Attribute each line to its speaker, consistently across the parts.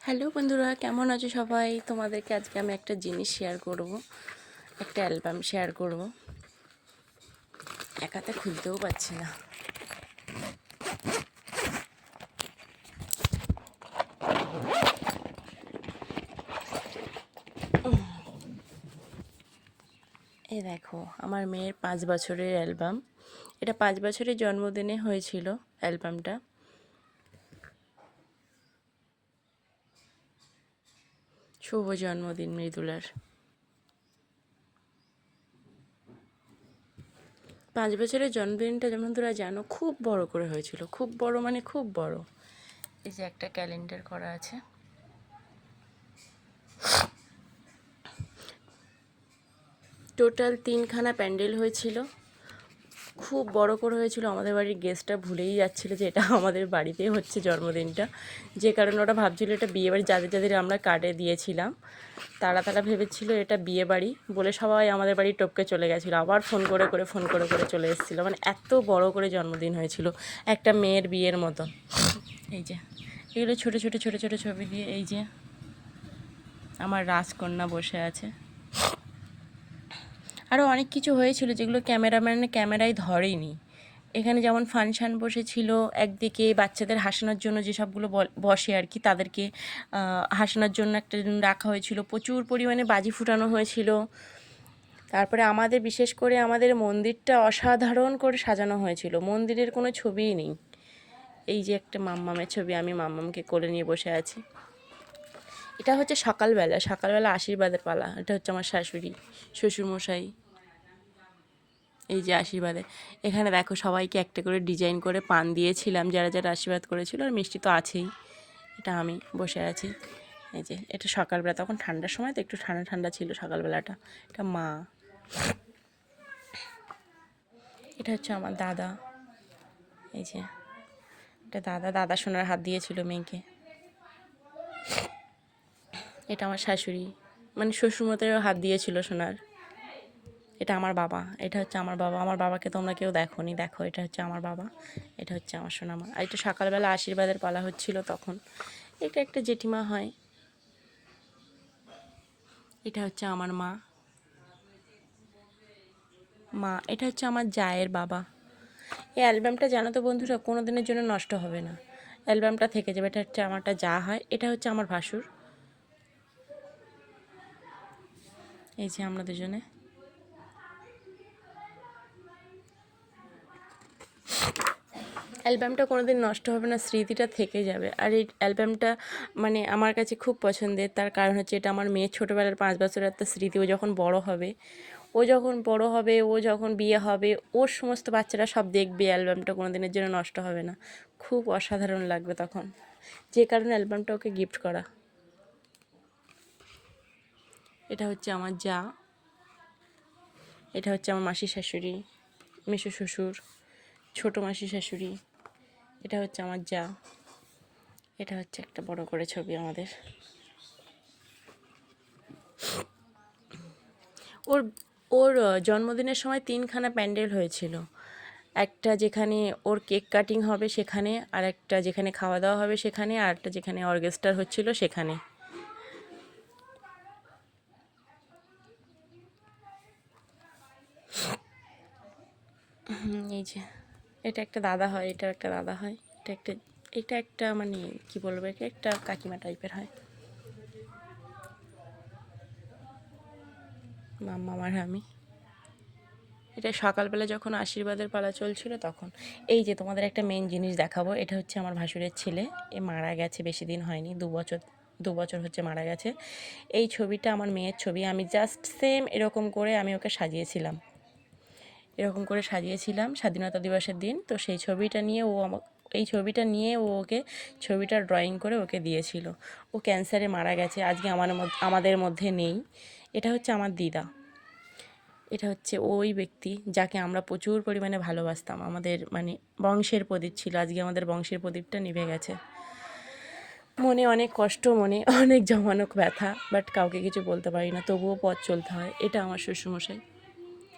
Speaker 1: Hello বন্ধুরা, কেমন আছো সবাই? তোমাদেরকে আজকে আমি একটা জিনিস শেয়ার করব, একটা অ্যালবাম শেয়ার করব। একাতে খুলতেও পারছি না। এই দেখো, আমার মেয়ের 5 বছরের অ্যালবাম। এটা 5 বছরের জন্মদিনে হয়েছিল অ্যালবামটা। শুভ জন্মদিন মৃদুলার। 5 বছরের জন্মদিনটা যেমন তোরা জানো খুব বড় করে হয়েছিল, খুব বড় মানে খুব বড়। এই যে একটা ক্যালেন্ডার করা আছে। টোটাল 3খানা প্যান্ডেল হয়েছিল, খুব বড় করে হয়েছিল। আমাদের বাড়ির গেস্টটা ভুলেই যাচ্ছিলো যে এটা আমাদের বাড়িতেই হচ্ছে জন্মদিনটা, যে কারণে ওরা ভাবছিল এটা বিয়েবাড়ি। যাদের যাদের আমরা কার্ডে দিয়েছিলাম তারা ভেবেছিল এটা বিয়ে বাড়ি বলে সবাই আমাদের বাড়ি টপকে চলে গেছিলো। আবার ফোন করে চলে এসেছিলো। মানে এত বড় করে জন্মদিন হয়েছিল, একটা মেয়ের বিয়ের মতো। এই যে এগুলো ছোটো ছোটো ছোটো ছোটো ছবি দিয়ে, এই যে আমার রাজকন্যা বসে আছে। আরও অনেক কিছু হয়েছিল যেগুলো ক্যামেরায় ধরেনি। এখানে যেমন ফাংশান বসেছিল, একদিকে বাচ্চাদের হাসানোর জন্য যেসবগুলো বসে আর কি, তাদেরকে হাসানোর জন্য একটা রাখা হয়েছিল। প্রচুর পরিমাণে বাজি ফুটানো হয়েছিল। তারপরে আমাদের, বিশেষ করে আমাদের মন্দিরটা অসাধারণ করে সাজানো হয়েছিল। মন্দিরের কোনো ছবিই নেই। এই যে একটা মাম্মামের ছবি, আমি মাম্মামকে কোলে নিয়ে বসে আছি। এটা হচ্ছে সকালবেলা আশীর্বাদের পালা। এটা হচ্ছে আমার শাশুড়ি, শ্বশুরমশাই। এই যে আশীর্বাদে, এখানে দেখো সবাইকে একটা করে ডিজাইন করে পান দিয়েছিলাম যারা যারা আশীর্বাদ করেছিল, আর মিষ্টি তো আছেই। এটা আমি বসে আছি। এই যে এটা সকালবেলা, তখন ঠান্ডার সময় তো একটু ঠান্ডা ঠান্ডা ছিল সকালবেলাটা। এটা মা। এটা হচ্ছে আমার দাদা। এই যে এটা দাদা সোনার হাত দিয়েছিল মেয়েকে। এটা আমার শাশুড়ি, মানে শ্বশুরমশাইয়েরও হাত দিয়েছিল সোনার। এটা আমার বাবা। এটা হচ্ছে আমার বাবা। আমার বাবাকে তোমরা কেউ দেখোনি, দেখো এটা হচ্ছে আমার বাবা। এটা হচ্ছে আমার সোনামা। আর এটা সকালবেলা আশীর্বাদের পালা হচ্ছিল তখন। এটা একটা জেঠিমা হয়। এটা হচ্ছে আমার মা। এটা হচ্ছে আমার জায়ের বাবা। এই অ্যালবামটা জানো তো বন্ধুরা, কোনো দিনের জন্য নষ্ট হবে না, অ্যালবামটা থেকে যাবে। এটা হচ্ছে আমারটা যা হয়। এটা হচ্ছে আমার ভাসুর। এই যে আমরা দুজনে। অ্যালবামটা কোনো দিন নষ্ট হবে না, স্মৃতিটা থেকে যাবে। আর এই অ্যালবামটা মানে আমার কাছে খুব পছন্দের। তার কারণ হচ্ছে এটা আমার মেয়ের ছোটোবেলার 5 বছরের একটা স্মৃতি। ও যখন বড় হবে, ও যখন বিয়ে হবে, ওর সমস্ত বাচ্চারা সব দেখবে। অ্যালবামটা কোনো দিনের জন্য নষ্ট হবে না, খুব অসাধারণ লাগবে তখন, যে কারণে অ্যালবামটা ওকে গিফট করা। এটা হচ্ছে আমার যা। এটা হচ্ছে আমার মাসি শাশুড়ি, মেসো শ্বশুর, ছোটো মাসি শাশুড়ি। এটা হচ্ছে আমার যা। এটা হচ্ছে একটা বড় করে ছবি আমাদের। ওর ওর জন্মদিনের সময় 3খানা প্যান্ডেল হয়েছিল। একটা যেখানে ওর কেক কাটিং হবে সেখানে, আর একটা যেখানে খাওয়া দাওয়া হবে সেখানে, আর একটা যেখানে অর্কেস্ট্রা হচ্ছিল সেখানে। এই যে এটা একটা দাদা হয়, এটা একটা দাদা হয়, এটা একটা মানে কি বলবো, এটা একটা কাকিমা টাইপের হয়। মাম্মা আর আমি। এটা সকালবেলা যখন আশীর্বাদের পালা চলছিল তখন। এই যে তোমাদের একটা মেন জিনিস দেখাবো, এটা হচ্ছে আমার ভাসুরের ছেলে। এ মারা গেছে, বেশি দিন হয়নি, 2 বছর হচ্ছে মারা গেছে। এই ছবিটা আমার মেয়ের ছবি। আমি জাস্ট সেম এরকম করে আমি ওকে সাজিয়েছিলাম, স্বাধীনতা দিবসের দিন। তো সেই ছবিটা নিয়ে এই ছবিটা নিয়ে ওকে ছবিটা ড্রয়িং করে ওকে দিয়েছিল। ও ক্যান্সারে মারা গেছে, আজকে আমাদের মধ্যে নেই। এটা হচ্ছে আমার দিদা। এটা হচ্ছে ওই ব্যক্তি যাকে আমরা প্রচুর পরিমাণে ভালোবাসতাম। আমাদের মানে বংশের প্রদীপ ছিল, আজকে আমাদের বংশের প্রদীপটা নিভে গেছে। মনে অনেক কষ্ট, মনে অনেক জমানো ব্যথা, বাট কাউকে কিছু বলতে পারি না, তবুও পথ চলতে হয়। এটা আমার শ্বশুরমশাই।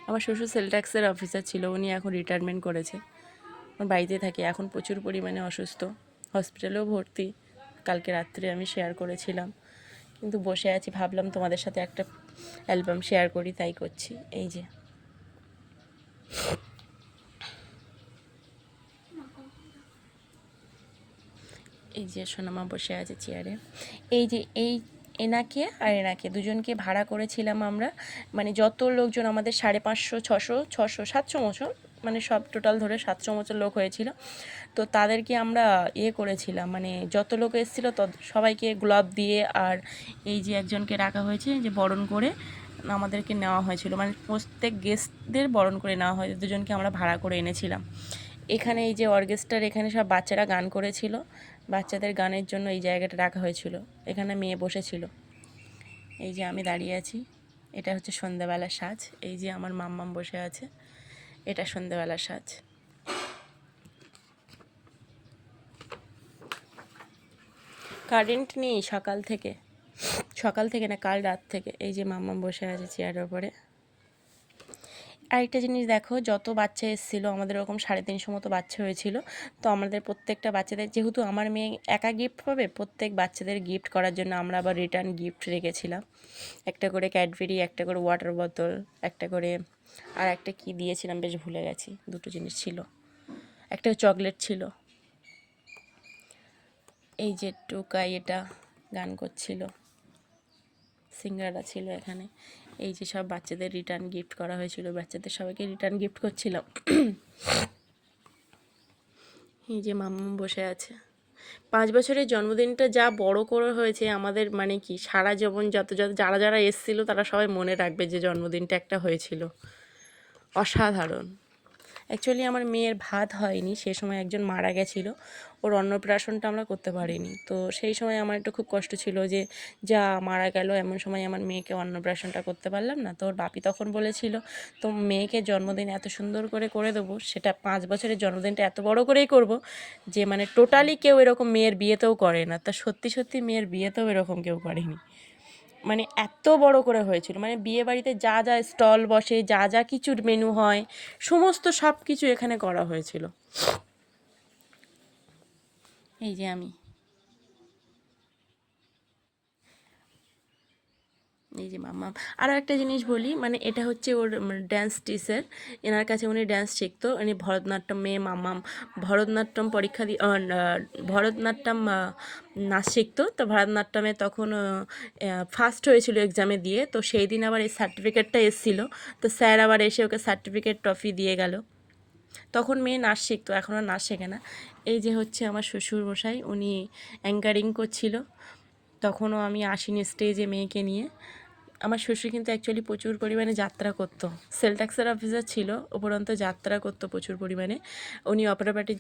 Speaker 1: আমার শ্বশুর সেল ট্যাক্সের অফিসার ছিল, উনি এখন রিটায়ারমেন্ট করেছে। আমার বাড়িতে থাকে, এখন প্রচুর পরিমাণে অসুস্থ, হসপিটালেও ভর্তি। কালকে রাত্রে আমি শেয়ার করেছিলাম, কিন্তু বসে আছি, ভাবলাম তোমাদের সাথে একটা অ্যালবাম শেয়ার করি, তাই করছি। এই যে সোনামা বসে আছে চেয়ারে। এনাকে আর এনাকে দুজনকে ভাড়া করেছিলাম আমরা, মানে যত লোকজন আমাদের 550, 600, 700 মতো, মানে সব টোটাল ধরে 700 মতো লোক হয়েছিল। তো তাদেরকে আমরা করেছিলাম, মানে যত লোক এসেছিলো সবাইকে গোলাপ দিয়ে, আর এই যে একজনকে রাখা হয়েছে যে বরণ করে আমাদেরকে নেওয়া হয়েছিল, মানে প্রত্যেক গেস্টদের বরণ করে নেওয়া হয়। দুজনকে আমরা ভাড়া করে এনেছিলাম। এখানে এই যে অর্কেস্ট্রার, এখানে সব বাচ্চারা গান করেছিল, বাচ্চাদের গানের জন্য এই জায়গাটা রাখা হয়েছিল। এখানে মেয়ে বসেছিল, এই যে আমি দাঁড়িয়ে আছি। এটা হচ্ছে সন্ধ্যাবেলার সাজ। এই যে আমার মাম্মাম বসে আছে, এটা সন্ধ্যাবেলার সাজ। কারেন্ট নেই সকাল থেকে না, কাল রাত থেকে। এই যে মাম্মাম বসে আছে চেয়ারের ওপরে। আরেকটা জিনিস দেখো, যত বাচ্চা এসেছিলো আমাদের ওরকম 350 মতো বাচ্চা হয়েছিল। তো আমাদের প্রত্যেকটা বাচ্চাদের, যেহেতু আমার মেয়ে একা গিফট পাবে, প্রত্যেক বাচ্চাদের গিফট করার জন্য আমরা আবার রিটার্ন গিফট রেখেছিলাম। একটা করে ক্যাডবেরি, একটা করে ওয়াটার বোতল, একটা করে আর একটা কী দিয়েছিলাম বেশ ভুলে গেছি, দুটো জিনিস ছিল, একটা চকলেট ছিল। এই যে টোকাই এটা গান করছিল, সিঙ্গারা ছিল এখানে। এই যে সব বাচ্চাদের রিটার্ন গিফট করা হয়েছিল, বাচ্চাদের সবাইকে রিটার্ন গিফট করছিলাম। এই যে মাম্মা বসে আছে। 5 বছরের জন্মদিনটা যা বড় করে হয়েছে আমাদের, মানে কি সারা জীবন যারা যারা এসেছিলো তারা সবাই মনে রাখবে যে জন্মদিনটা একটা হয়েছিল। অসাধারণ। অ্যাকচুয়ালি আমার মেয়ের ভাত হয়নি, সে সময় একজন মারা গেছিলো, ওর অন্নপ্রাশনটা আমরা করতে পারিনি। তো সেই সময় আমার একটু খুব কষ্ট ছিল যে যা মারা গেল, এমন সময় আমার মেয়েকে অন্নপ্রাশনটা করতে পারলাম না। তো ওর বাপি তখন বলেছিল, তো মেয়েকে জন্মদিন এত সুন্দর করে দেবো, সেটা 5 বছরের জন্মদিনটা এত বড় করেই করব, যে মানে টোটালি কেউ এরকম মেয়ের বিয়েতেও করে না। তা সত্যি সত্যি মেয়ের বিয়েতেও এরকম কেউ করেনি, মানে এত বড় করে হয়েছিল। মানে বিয়ে বাড়িতে যা যা স্টল বসে, যা যা কিছুর মেনু হয়, সমস্ত সব কিছু এখানে করা হয়েছিল। এই যে আমি, এই যে মাম্মা। আরও একটা জিনিস বলি, মানে এটা হচ্ছে ওর ড্যান্স টিচার, এনার কাছে উনি ড্যান্স শিখতো। উনি ভরতনাট্যম, মেয়ে মাম্মাম ভরতনাট্যম পরীক্ষা দিয়ে ভরতনাট্যম নাচ শিখতো। তো ভরতনাট্যমে তখন ফার্স্ট হয়েছিল এক্সামে দিয়ে, তো সেই দিন আবার এই সার্টিফিকেটটা এসেছিলো। তো স্যার আবার এসে ওকে সার্টিফিকেট ট্রফি দিয়ে গেল। তখন মেয়ে নাচ শিখতো, এখন আর নাচ শেখে না। এই যে হচ্ছে আমার শ্বশুর মশাই, উনি অ্যাঙ্কারিং করছিল। তখনও আমি আসিনি স্টেজে মেয়েকে নিয়ে। আমার শ্বশুর কিন্তু অ্যাকচুয়ালি প্রচুর পরিমাণে যাত্রা করতো, সেল ট্যাক্সের অফিসার ছিল, উপরন্ত যাত্রা করতো প্রচুর পরিমাণে। উনি অপেরা পার্টির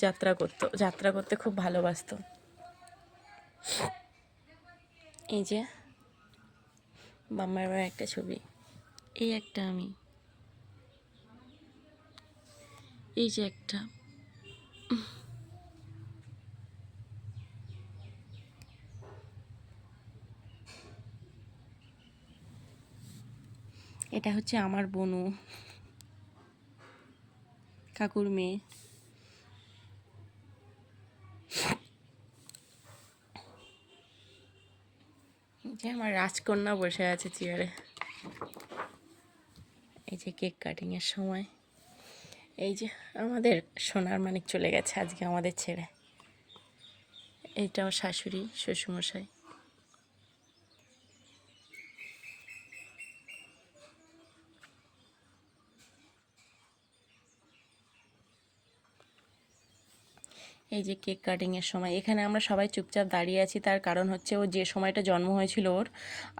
Speaker 1: যাত্রা করতে খুব ভালোবাসতো। এই যে মাম্মার একটা ছবি, এই একটা আমি, এই যে একটা। এটা হচ্ছে আমার বোনু, কাকুর মেয়ে। যে আমার রাজকন্যা বসে আছে চেয়ারে। এই যে কেক কাটিংয়ের সময়, এই যে আমাদের সোনার মানিক চলে গেছে আজকে আমাদের ছেড়ে। এইটাও শাশুড়ি, শ্বশুরমশাই। এই যে কেক কাটিংয়ের সময় এখানে আমরা সবাই চুপচাপ দাঁড়িয়ে আছি, তার কারণ হচ্ছে ও যে সময়টা জন্ম হয়েছিল ওর,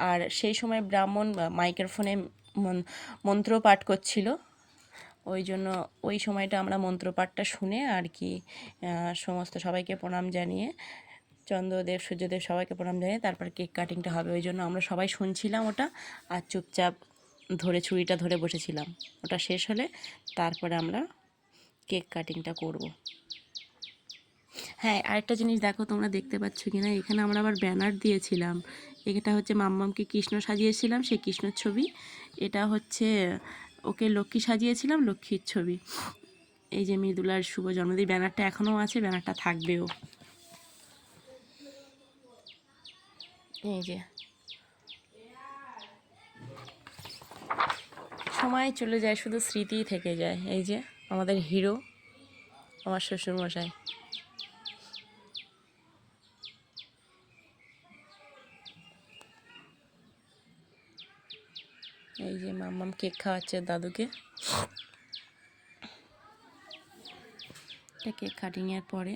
Speaker 1: আর সেই সময় ব্রাহ্মণ মাইকের ফোনে মন্ত্র পাঠ করছিল, ওই জন্য ওই সময়টা আমরা মন্ত্রপাঠটা শুনে আর কি সমস্ত সবাইকে প্রণাম জানিয়ে, চন্দ্রদেব সূর্যদেব সবাইকে প্রণাম জানিয়ে তারপর কেক কাটিংটা হবে। ওই জন্য আমরা সবাই শুনছিলাম ওটা, আর চুপচাপ ছুরিটা ধরে বসেছিলাম। ওটা শেষ হলে তারপরে আমরা কেক কাটিংটা করব। হ্যাঁ, আরেকটা জিনিস দেখো, তোমরা দেখতে পাচ্ছ কি না, এখানে আমরা আবার ব্যানার দিয়েছিলাম। এটা হচ্ছে মাম্মামকে কৃষ্ণ সাজিয়েছিলাম, সেই কৃষ্ণর ছবি। এটা হচ্ছে ওকে লক্ষ্মী সাজিয়েছিলাম, লক্ষ্মীর ছবি। এই যে মৃদুলার শুভ জন্মদিন ব্যানারটা এখনও আছে, ব্যানারটা থাকবেও। এই যে সময় চলে যায়, শুধু স্মৃতিই থেকে যায়। এই যে আমাদের হিরো, আমার শ্বশুরমশাই। এই যে মাম্মাম কেক খাওয়াচ্ছে দাদুকে। কেক কাটিংয়ের পরে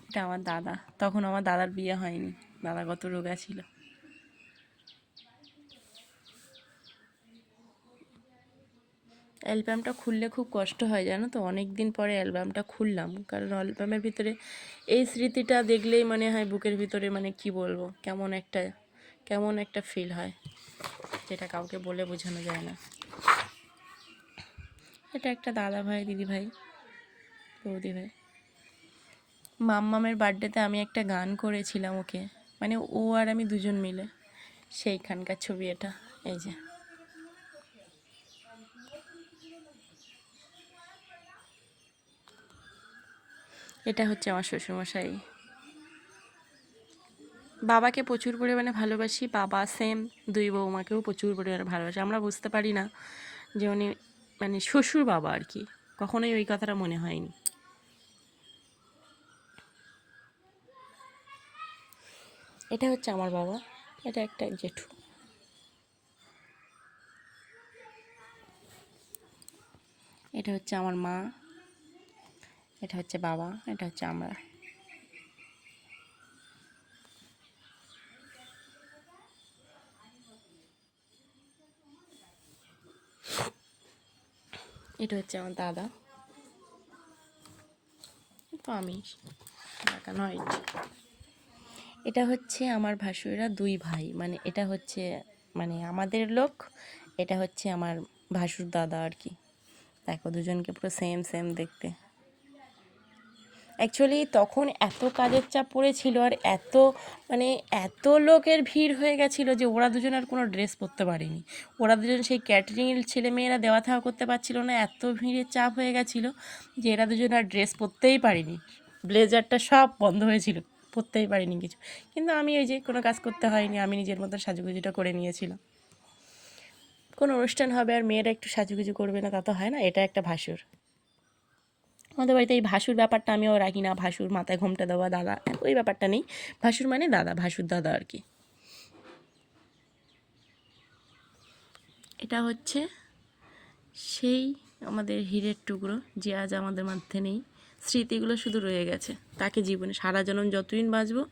Speaker 1: এটা আমার দাদা, তখন আমার দাদার বিয়ে হয়নি, দাদা কত রোগা ছিল। অ্যালবামটা খুললে খুব কষ্ট হয় জানো তো, অনেক দিন পরে অ্যালবামটা খুললাম, কারণ অ্যালবামের ভিতরে এই স্মৃতিটা দেখলেই মনে হয় বুকের ভিতরে, মানে কি বলবো, কেমন একটা ফিল হয়, যেটা কাউকে বলে বোঝানো যায় না। এটা একটা দাদা ভাই, দিদি ভাই, বৌদি ভাই। মাম্মামের বার্থডেতে আমি একটা গান করেছিলাম ওকে, মানে ও আর আমি দুজন মিলে, সেইখানকার ছবি এটা। এই যে এটা হচ্ছে আমার শ্বশুরমশাই। বাবাকে প্রচুর পরিমাণে ভালোবাসি, বাবা সেম, দুই বৌমাকেও প্রচুর পরিমাণে ভালোবাসি। আমরা বুঝতে পারি না যে উনি মানে শ্বশুর বাবা আর কি, কখনোই ওই কথাটা মনে হয়নি। এটা হচ্ছে আমার বাবা, এটা একটা জেঠু। এটা হচ্ছে আমার মা, এটা হচ্ছে বাবা, এটা হচ্ছে আমরা। এটা হচ্ছে আমার দাদা, তো আমি নয়। এটা হচ্ছে আমার ভাসুরেরা দুই ভাই, মানে এটা হচ্ছে মানে আমাদের লোক, এটা হচ্ছে আমার ভাসুর দাদা আর কি। দেখো দুজনকে পুরো সেম সেম দেখতে। অ্যাকচুয়ালি তখন এত কাজের চাপ পড়েছিল, আর মানে এত লোকের ভিড় হয়ে গেছিলো যে ওরা দুজন আর কোনো ড্রেস পরতে পারেনি। ওরা দুজন সেই ক্যাটারিংয়ের ছেলে মেয়েরা দেওয়া থাওয়া করতে পারছিল না, এত ভিড়ের চাপ হয়ে গেছিলো যে এরা দুজন আর ড্রেস পরতেই পারিনি। ব্লেজারটা সব বন্ধ হয়েছিল, পরতেই পারিনি কিছু। কিন্তু আমি ওই যে কোনো কাজ করতে হয়নি, আমি নিজের মতো সাজুগুজুটা করে নিয়েছিলাম। কোনো অনুষ্ঠান হবে আর মেয়েরা একটু সাজুগুজু করবে না, তা তো হয় না। এটা একটা ভাসুর। আমাদের বাড়িতে এই ভাসুর ব্যাপারটা আমিও রাখি না, ভাসুর মাথায় ঘোমটা দেওয়া দাদা, ওই ব্যাপারটা নেই। ভাসুর মানে দাদা, ভাসুর দাদা আর কি। এটা হচ্ছে সেই আমাদের হীরের টুকরো যে আজ আমাদের মধ্যে নেই। স্মৃতিগুলো শুধু রয়ে গেছে, তাকে জীবনে সারা জনম যতদিন বাঁচবো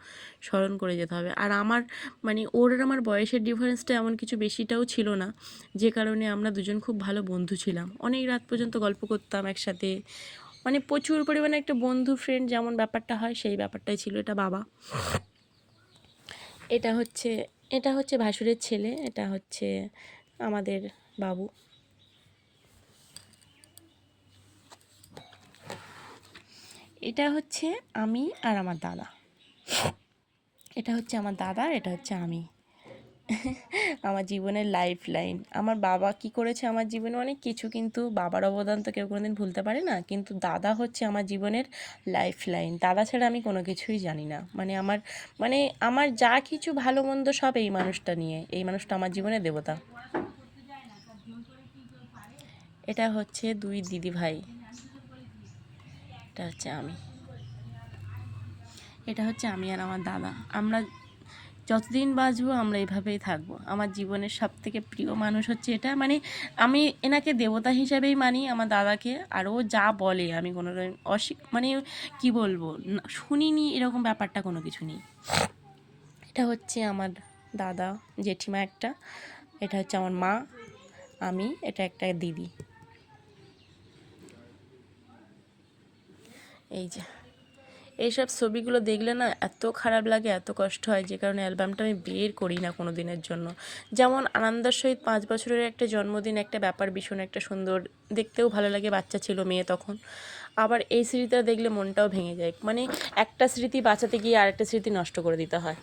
Speaker 1: স্মরণ করে যেতে হবে। আর আমার মানে ওর আর আমার বয়সের ডিফারেন্সটা এমন কিছু বেশিটাও ছিল না, যে কারণে আমরা দুজন খুব ভালো বন্ধু ছিলাম, অনেক রাত পর্যন্ত গল্প করতাম একসাথে, মানে প্রচুর পরিমাণে একটা বন্ধু ফ্রেন্ড যেমন ব্যাপারটা হয় সেই ব্যাপারটাই ছিল। এটা বাবা। এটা হচ্ছে এটা হচ্ছে ভাসুরের ছেলে, এটা হচ্ছে আমাদের বাবু। এটা হচ্ছে আমি আর আমার দাদা। এটা হচ্ছে আমার দাদা, এটা হচ্ছে আমি। আমার জীবনের লাইফ লাইন। আমার বাবা কি করেছে আমার জীবনে অনেক কিছু, কিন্তু বাবার অবদান তো কেউ কোনোদিন ভুলতে পারে না। কিন্তু দাদা হচ্ছে আমার জীবনের লাইফ লাইন। দাদা ছাড়া আমি কোনো কিছুই জানি না। আমার যা কিছু ভালো মন্দ সব এই মানুষটা নিয়ে, এই মানুষটা আমার জীবনে দেবতা। এটা হচ্ছে দুই দিদি ভাই, এটা হচ্ছে আমি। এটা হচ্ছে আমি আর আমার দাদা। আমরা যতদিন বাঁচবো আমরা এভাবেই থাকবো। আমার জীবনের সবথেকে প্রিয় মানুষ হচ্ছে এটা, মানে আমি এনাকে দেবতা হিসাবেই মানি, আমার দাদাকে। আর ও যা বলে আমি কোনো মানে কি বলবো, শুনিনি এরকম ব্যাপারটা কোনো কিছু নেই। এটা হচ্ছে আমার দাদা, জেঠিমা একটা, এটা হচ্ছে আমার মা, আমি, এটা একটা দিদি। এই যে এইসব ছবিগুলো দেখলে না এত খারাপ লাগে, এত কষ্ট হয়, যে কারণে অ্যালবামটা আমি বের করি না কোনো দিনের জন্য। যেমন আনন্দের সহিত 5 বছরের একটা জন্মদিন, একটা ব্যাপার ভীষণ একটা সুন্দর, দেখতেও ভালো লাগে, বাচ্চা ছিল মেয়ে তখন। আবার এই স্মৃতিটা দেখলে মনটাও ভেঙে যায়, মানে একটা স্মৃতি বাঁচাতে গিয়ে আরেকটা স্মৃতি নষ্ট করে দিতে হয়।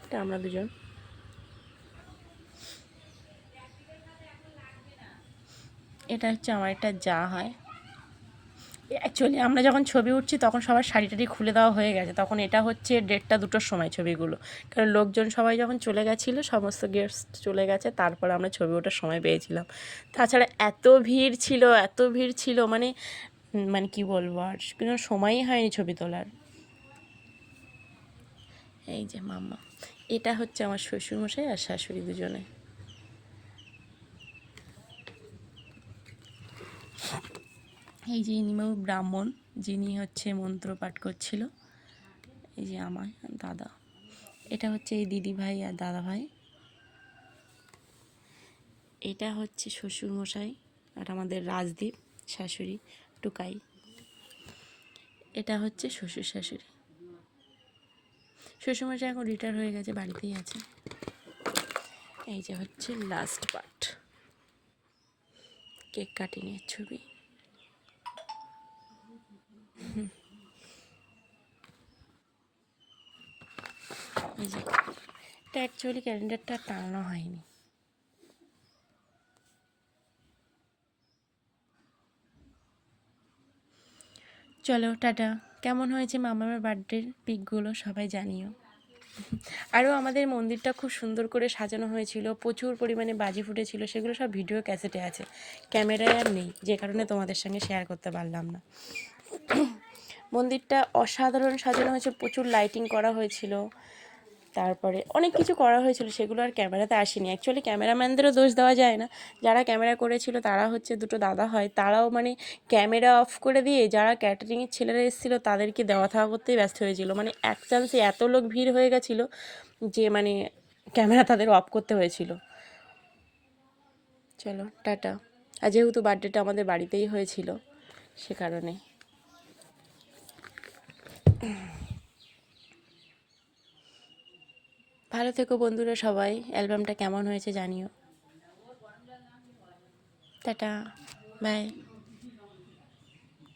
Speaker 1: এটা আমরা দুজন। এটা হচ্ছে আমার একটা যা হয়, অ্যাকচুয়ালি আমরা যখন ছবি উঠছি তখন সবার শাড়ি টাড়ি খুলে দেওয়া হয়ে গেছে, তখন এটা হচ্ছে 1:30-2টোর সময় ছবিগুলো, কারণ লোকজন সবাই যখন চলে গেছিলো, সমস্ত গেস্ট চলে গেছে, তারপর আমরা ছবি ওঠার সময় পেয়েছিলাম। তাছাড়া এত ভিড় ছিল, এত ভিড় ছিল, মানে মানে কি বলবো, আর কোনো সময়ই হয়নি ছবি তোলার। এই যে মাম্মা, এটা হচ্ছে আমার শ্বশুরমশাই আর শাশুড়ি দুজনে। এই যে ইনিমাও ব্রাহ্মণ, যিনি হচ্ছে মন্ত্র পাঠ করছিল। এই যে আমার দাদা, এটা হচ্ছে এই দিদি ভাই আর দাদা ভাই। এটা হচ্ছে শ্বশুরমশাই আর আমাদের রাজদীপ, শাশুড়ি টুকাই। এটা হচ্ছে শ্বশুর শাশুড়ি। শ্বশুরমশাই এখন রিটায়ার হয়ে গেছে, বাড়িতেই আছে। এই যে হচ্ছে লাস্ট পার্ট, কেক কাটিংয়ের ছবি। এই যে এটা অ্যাকচুয়ালি ক্যালেন্ডারটা টানানো হয়নি। চলো টাটা। কেমন হয়েছে মামার বার্থডের পিকগুলো সবাই জানিও। আরও আমাদের মন্দিরটা খুব সুন্দর করে সাজানো হয়েছিল, প্রচুর পরিমাণে বাজি ফুটেছিল, সেগুলো সব ভিডিও ক্যাসেটে আছে, ক্যামেরায় আর নেই, যে কারণে তোমাদের সঙ্গে শেয়ার করতে পারলাম না। মন্দিরটা অসাধারণ সাজানো হয়েছে, প্রচুর লাইটিং করা হয়েছিল, তারপরে অনেক কিছু করা হয়েছিল, সেগুলো আর ক্যামেরাতে আসেনি। অ্যাকচুয়ালি ক্যামেরাম্যানদেরও দোষ দেওয়া যায় না, যারা ক্যামেরা করেছিল তারা হচ্ছে দুটো দাদা হয়, তারাও মানে ক্যামেরা অফ করে দিয়ে যারা ক্যাটারিংয়ের ছেলেরা এসেছিলো তাদেরকে দেওয়া থাওয়া করতেই ব্যস্ত হয়েছিল, মানে এক চান্সে এত লোক ভিড় হয়ে গেছিলো যে মানে ক্যামেরা তাদের অফ করতে হয়েছিল। চলো টাটা। আর যেহেতু বার্থডেটা আমাদের বাড়িতেই হয়েছিল, সে কারণে ভালো থেকো বন্ধুরা সবাই। অ্যালবামটা কেমন হয়েছে জানিও। Tata, by.